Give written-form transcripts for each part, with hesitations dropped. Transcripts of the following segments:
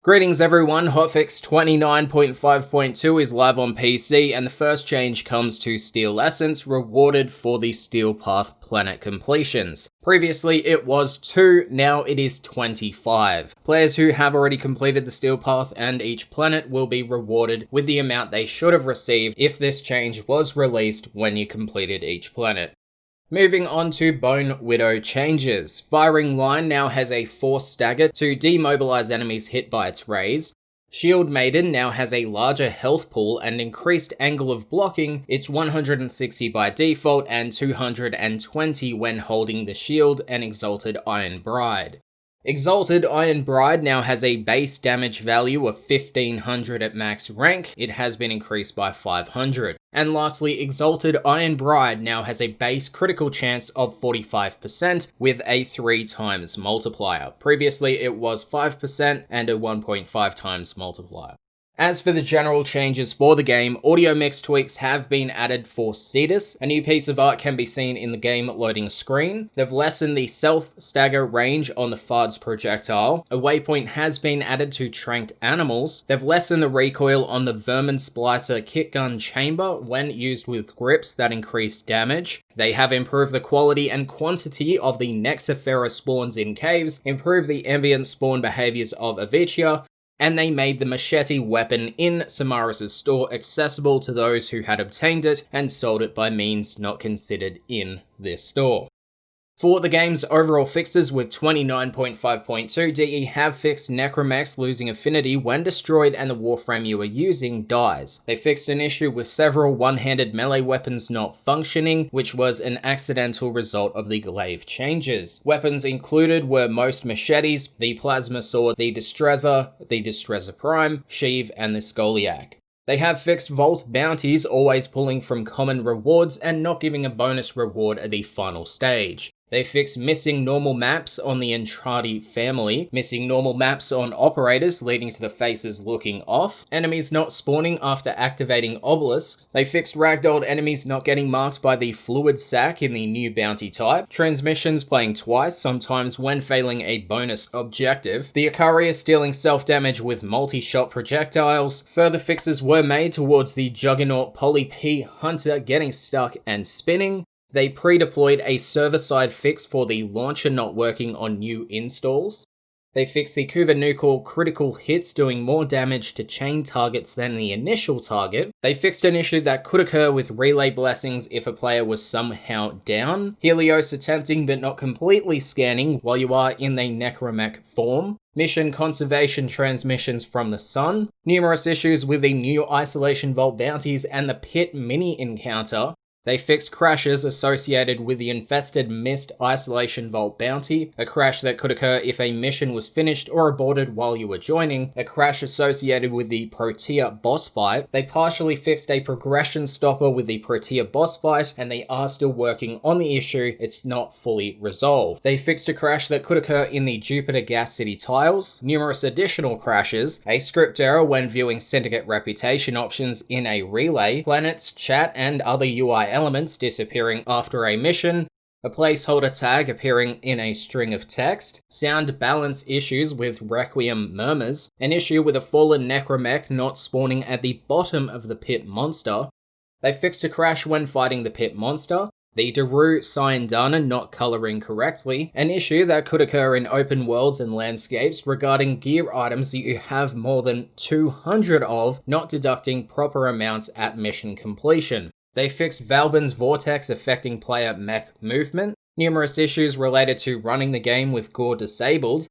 Greetings everyone, Hotfix 29.5.2 is live on PC, and the first change comes to Steeel Essence, rewarded for the Steel Path planet completions. Previously it was 2, now it is 25. Players who have already completed the Steel Path and each planet will be rewarded with the amount they should have received if this change was released when you completed each planet. Moving on to Bonewidow Changes. Firing Line now has a force stagger to demobilize enemies hit by its rays. Shield Maiden now has a larger health pool and increased angle of blocking. It's 160 by default and 220 when holding the shield, and Exalted Iron Bride. Exalted Iron Bride now has a base damage value of 1500 at max rank. It has been increased by 500. And lastly, Exalted Iron Bride now has a base critical chance of 45% with a 3 times multiplier. Previously it was 5% and a 1.5 times multiplier. As for the general changes for the game, audio mix tweaks have been added for Cetus. A new piece of art can be seen in the game loading screen. They've lessened the self-stagger range on the Fard's projectile. A waypoint has been added to tranked animals. They've lessened the recoil on the Vermin Splicer kitgun chamber when used with grips that increase damage. They have improved the quality and quantity of the Nexifera spawns in caves, improved the ambient spawn behaviors of Avicia, and they made the machete weapon in Samaras' store accessible to those who had obtained it and sold it by means not considered in this store. For the game's overall fixes with 29.5.2, DE have fixed Necromechs losing affinity when destroyed and the Warframe you are using dies. They fixed an issue with several one-handed melee weapons not functioning, which was an accidental result of the glaive changes. Weapons included were most machetes, the Plasma Sword, the Distrezor Prime, Sheave, and the Scoliac. They have fixed Vault bounties, always pulling from common rewards and not giving a bonus reward at the final stage. They fixed missing normal maps on the Entrati family, missing normal maps on operators leading to the faces looking off, enemies not spawning after activating obelisks. They fixed ragdolled enemies not getting marked by the fluid sack in the new bounty type, transmissions playing twice, sometimes when failing a bonus objective, the Icaria stealing self-damage with multi-shot projectiles. Further fixes were made towards the Juggernaut Poly P Hunter getting stuck and spinning. They pre-deployed a server-side fix for the launcher not working on new installs. They fixed the Kuvanukal critical hits doing more damage to chain targets than the initial target. They fixed an issue that could occur with relay blessings if a player was somehow down. Helios attempting but not completely scanning while you are in the Necromech form. Mission conservation transmissions from the sun. Numerous issues with the new Isolation Vault bounties and the Pit mini encounter. They fixed crashes associated with the Infested missed Isolation Vault bounty, a crash that could occur if a mission was finished or aborted while you were joining, a crash associated with the Protea boss fight. They partially fixed a progression stopper with the Protea boss fight, and they are still working on the issue. It's not fully resolved. They fixed a crash that could occur in the Jupiter Gas City tiles, numerous additional crashes, a script error when viewing Syndicate reputation options in a relay, planets, chat, and other UI elements disappearing after a mission, a placeholder tag appearing in a string of text, sound balance issues with Requiem Murmurs, an issue with a fallen Necromech not spawning at the bottom of the pit monster. They fixed a crash when fighting the pit monster, the Daru Syandana not colouring correctly, an issue that could occur in open worlds and landscapes regarding gear items that you have more than 200 of, not deducting proper amounts at mission completion. They fixed Valbin's Vortex affecting player mech movement, numerous issues related to running the game with Gore disabled,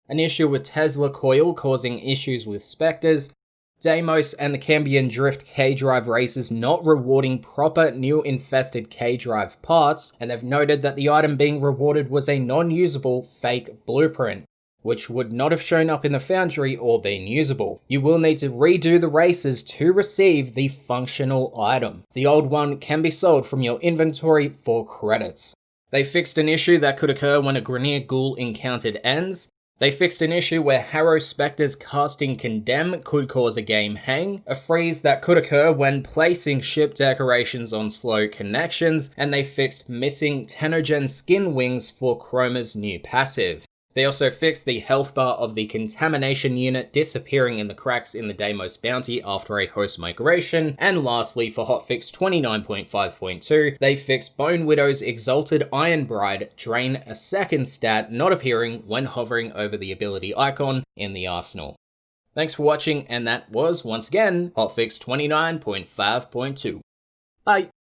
an issue with Tesla Coil causing issues with Spectres, Deimos and the Cambion Drift K-Drive races not rewarding proper new Infested K-Drive parts, and they've noted that the item being rewarded was a non-usable fake blueprint, which would not have shown up in the foundry or been usable. You will need to redo the races to receive the functional item. The old one can be sold from your inventory for credits. They fixed an issue that could occur when a Grineer Ghoul encountered ends. They fixed an issue where Harrow Spectres casting Condemn could cause a game hang, a freeze that could occur when placing ship decorations on slow connections, and they fixed missing Tenogen skin wings for Chroma's new passive. They also fixed the health bar of the contamination unit disappearing in the cracks in the Deimos bounty after a host migration, and lastly for Hotfix 29.5.2, they fixed Bonewidow's Exalted Iron Bride drain a second stat not appearing when hovering over the ability icon in the arsenal. Thanks for watching, and that was, once again, Hotfix 29.5.2. Bye!